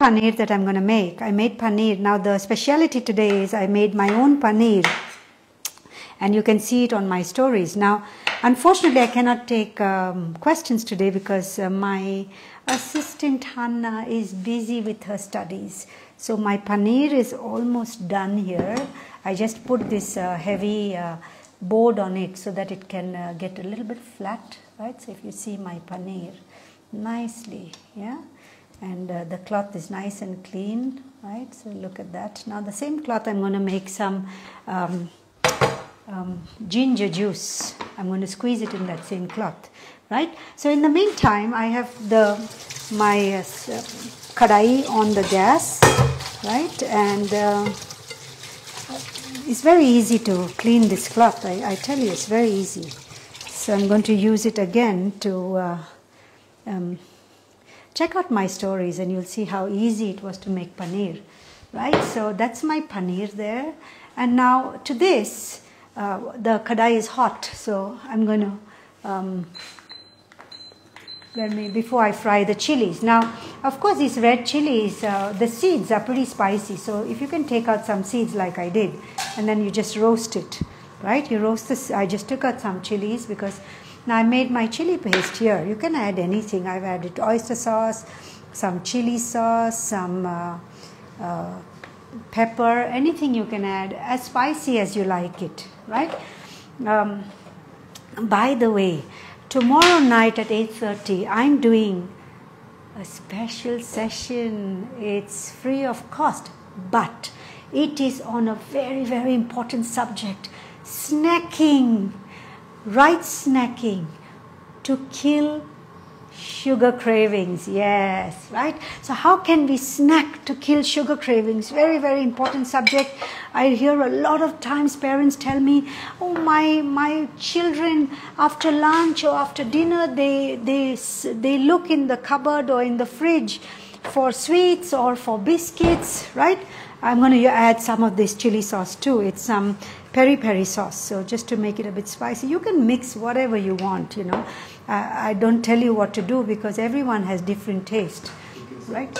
paneer that I'm going to make. I made paneer. Now the speciality today is I made my own paneer. And you can see it on my stories. Now, unfortunately, I cannot take questions today because my assistant Hannah is busy with her studies. So my paneer is almost done here. I just put this heavy board on it so that it can get a little bit flat, right? So if you see my paneer nicely, yeah, and the cloth is nice and clean, right? So look at that. Now the same cloth I'm going to make some ginger juice. I'm going to squeeze it in that same cloth, right? So in the meantime, I have my kadai on the gas, right? And it's very easy to clean this cloth. I tell you, it's very easy. So I'm going to use it again to check out my stories, and you'll see how easy it was to make paneer, right? So that's my paneer there. And now to this, the kadai is hot, so I'm going to before I fry the chilies. Now, of course, these red chilies, the seeds are pretty spicy. So if you can take out some seeds like I did, and then you just roast it, right? You roast this. I just took out some chilies because now I made my chili paste here. You can add anything. I've added oyster sauce, some chili sauce, some pepper, anything you can add, as spicy as you like it, right? By the way, tomorrow night at 8:30, I'm doing a special session. It's free of cost, but it is on a very, very important subject: snacking, right snacking to kill sugar cravings. Yes, right? So how can we snack to kill sugar cravings? Very, very important subject. I hear a lot of times parents tell me, oh, my children after lunch or after dinner, they look in the cupboard or in the fridge for sweets or for biscuits, right? I'm going to add some of this chili sauce too. It's some peri-peri sauce, so just to make it a bit spicy. You can mix whatever you want, you know. I don't tell you what to do because everyone has different taste, right?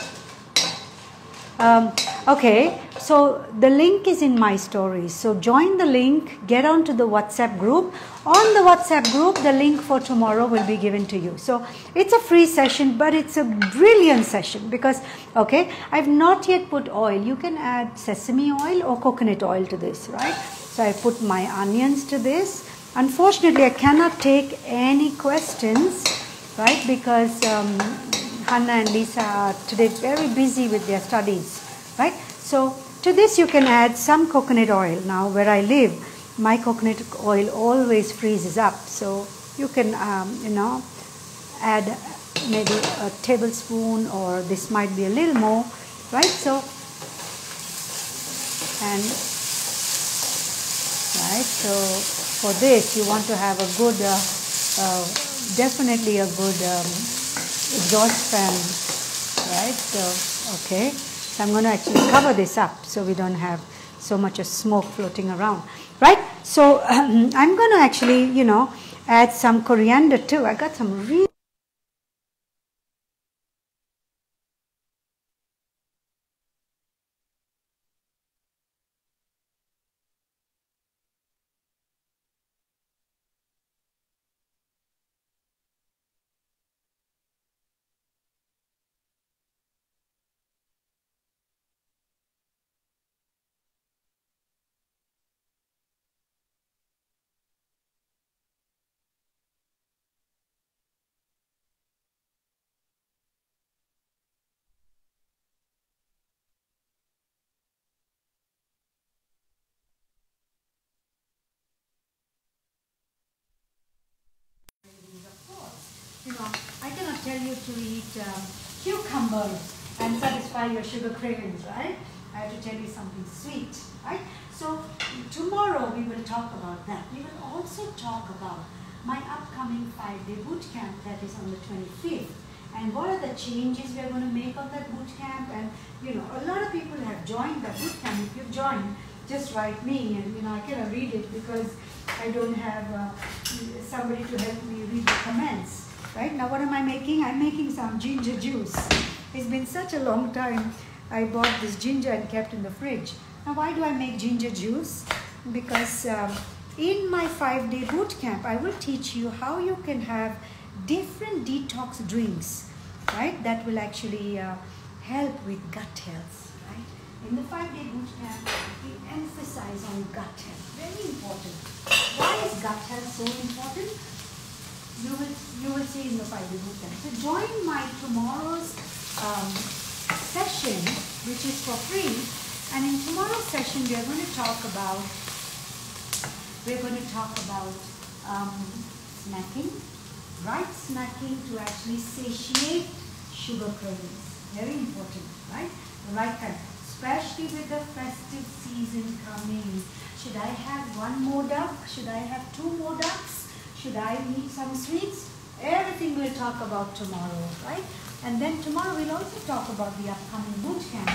Okay, so the link is in my stories. So join the link, get onto the WhatsApp group. On the WhatsApp group, the link for tomorrow will be given to you. So it's a free session, but it's a brilliant session because, okay, I've not yet put oil. You can add sesame oil or coconut oil to this, right? So I put my onions to this. Unfortunately, I cannot take any questions, right? Because Hannah and Lisa are today very busy with their studies, right? So to this you can add some coconut oil. Now where I live, my coconut oil always freezes up. So you can, you know, add maybe a tablespoon, or this might be a little more, right? So, and, right, so for this, you want to have a good, definitely a good exhaust fan, right? So, okay. So I'm going to actually cover this up so we don't have so much of smoke floating around, right? So I'm going to actually, you know, add some coriander too. I got some really I cannot tell you to eat cucumbers and satisfy your sugar cravings, right? I have to tell you something sweet, right? So tomorrow we will talk about that. We will also talk about my upcoming 5-day boot camp that is on the 25th. And what are the changes we are going to make on that boot camp? And you know, a lot of people have joined the boot camp. If you've joined, just write me, and you know, I cannot read it because I don't have somebody to help me read the comments. Right now, what am I making? I'm making some ginger juice. It's been such a long time. I bought this ginger and kept in the fridge. Now why do I make ginger juice? Because in my 5-day boot camp, I will teach you how you can have different detox drinks, right? That will actually help with gut health, right? In the 5-day boot camp, we emphasize on gut health. Very important. Why is gut health so important? You will see in the 5-day boot camp. So join my tomorrow's session, which is for free. And in tomorrow's session, we are going to talk about snacking, right snacking to actually satiate sugar cravings. Very important, right? The right kind, especially with the festive season coming. Should I have 1 more duck? Should I have 2 more ducks? Should I eat some sweets? Everything we'll talk about tomorrow, right? And then tomorrow we'll also talk about the upcoming boot camp,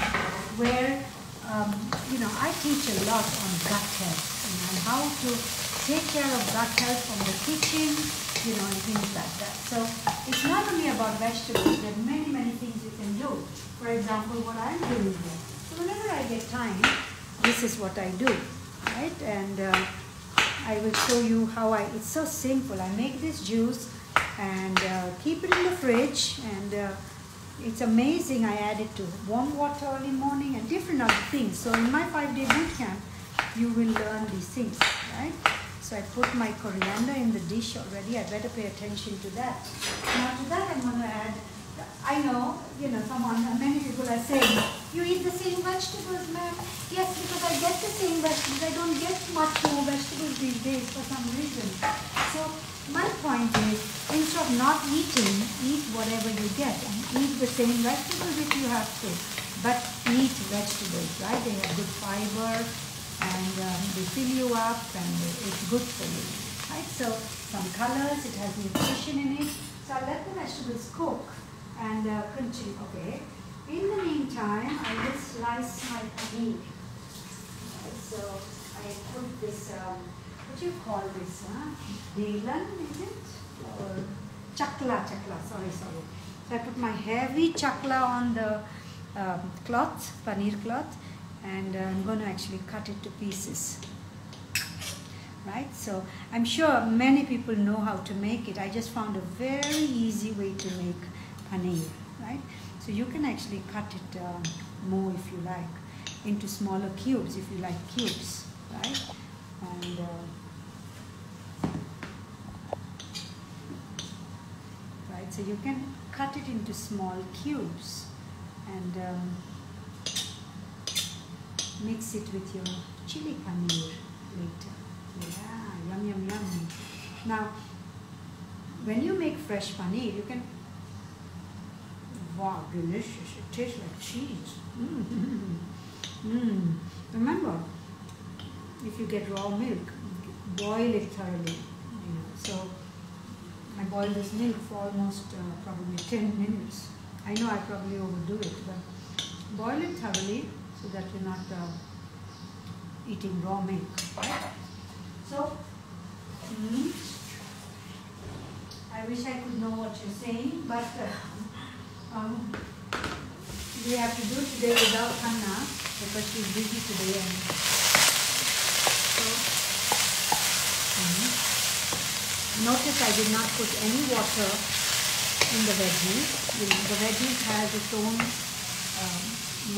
where I teach a lot on gut health and how to take care of gut health from the kitchen, and things like that. So it's not only about vegetables. There are many, many things you can do. For example, what I'm doing here. So whenever I get time, this is what I do, right? And I will show you how it's so simple. I make this juice and keep it in the fridge, and it's amazing. I add it to warm water early morning and different other things. So in my 5-day boot camp, you will learn these things, right? So I put my coriander in the dish already. I better pay attention to that. Now to that I'm going to add, I know, many people are saying, you eat the same vegetables, ma'am. Yes, because I get the same vegetables. I don't get much more vegetables these days for some reason. So my point is, instead of not eating, eat whatever you get and eat the same vegetables if you have to. But eat vegetables, right? They have good fiber and they fill you up and it's good for you, right? So some colors, it has nutrition in it. So I let the vegetables cook and continue. Okay. In the meantime, I will slice my paneer. Right, so I put this, what do you call this? Delan, is it? Or chakla, sorry. So I put my heavy chakla on the cloth, paneer cloth, and I'm going to actually cut it to pieces. Right, so I'm sure many people know how to make it. I just found a very easy way to make paneer, right? So you can actually cut it more if you like, into smaller cubes if you like cubes, right? And right, so you can cut it into small cubes and mix it with your chili paneer later. Yeah, yum. Now, when you make fresh paneer, you can, wow, delicious. It tastes like cheese. Remember, if you get raw milk, boil it thoroughly. So I boiled this milk for almost probably 10 minutes. I know I probably overdo it, but boil it thoroughly so that you're not eating raw milk. Right? So, I wish I could know what you're saying, but we have to do today without Hannah because she's busy today. And so, notice I did not put any water in the veggies. The veggies has its own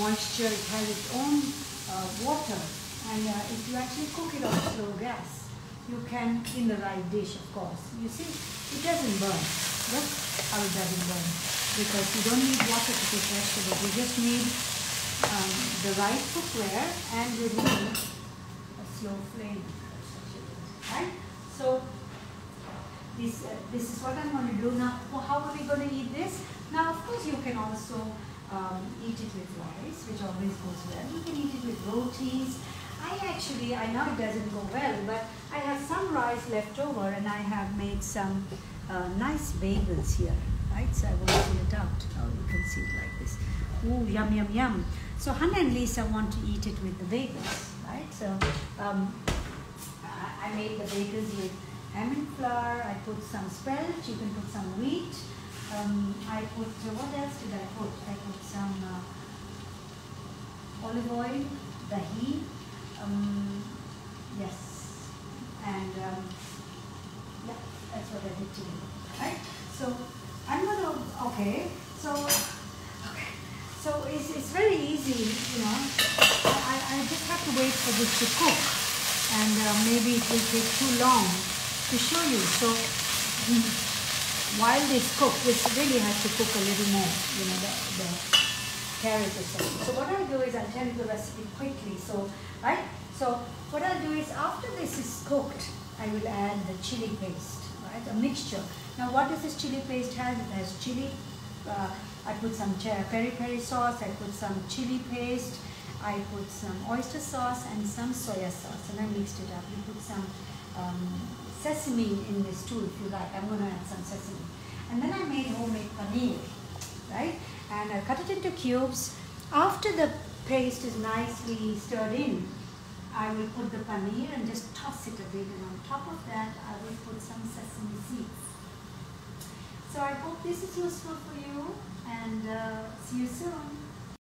moisture, it has its own water. And if you actually cook it on slow gas, you can, in the right dish, of course. You see, it doesn't burn. Look how it doesn't burn. Because you don't need water to cook vegetables. You just need the right cookware and you need a slow flame. Right? So, this is what I'm going to do now. How are we going to eat this? Now, of course, you can also eat it with rice, which always goes well. You can eat it with rotis. I know it doesn't go well, but I have some rice left over and I have made some nice bagels here, right? So I will pull it out. Oh, you can see it like this. Ooh, yum. So Hannah and Lisa want to eat it with the bagels, right? So I made the bagels with almond flour. I put some spelt. You can put some wheat. I put, what else did I put? I put some olive oil, dahi, yes, and yeah, that's what I did today, right? So I'm going to, okay, so it's very easy, you know. I just have to wait for this to cook, and maybe it will take too long to show you. So while this cooks, this really has to cook a little more, you know, the carrot or something. So what I'll do is I'll tell you the recipe quickly. So, right? So what I'll do is after this is cooked, I will add the chili paste, right? A mixture. Now what does this chili paste have? It has chili. I put some peri-peri sauce, I put some chili paste, I put some oyster sauce and some soya sauce, and I mixed it up. You put some sesame in this too if you like. I'm going to add some sesame. And then I made homemade paneer, right? And I cut it into cubes. After the paste is nicely stirred in, I will put the paneer and just toss it a bit, and on top of that I will put some sesame seeds. So I hope this is useful for you, and see you soon.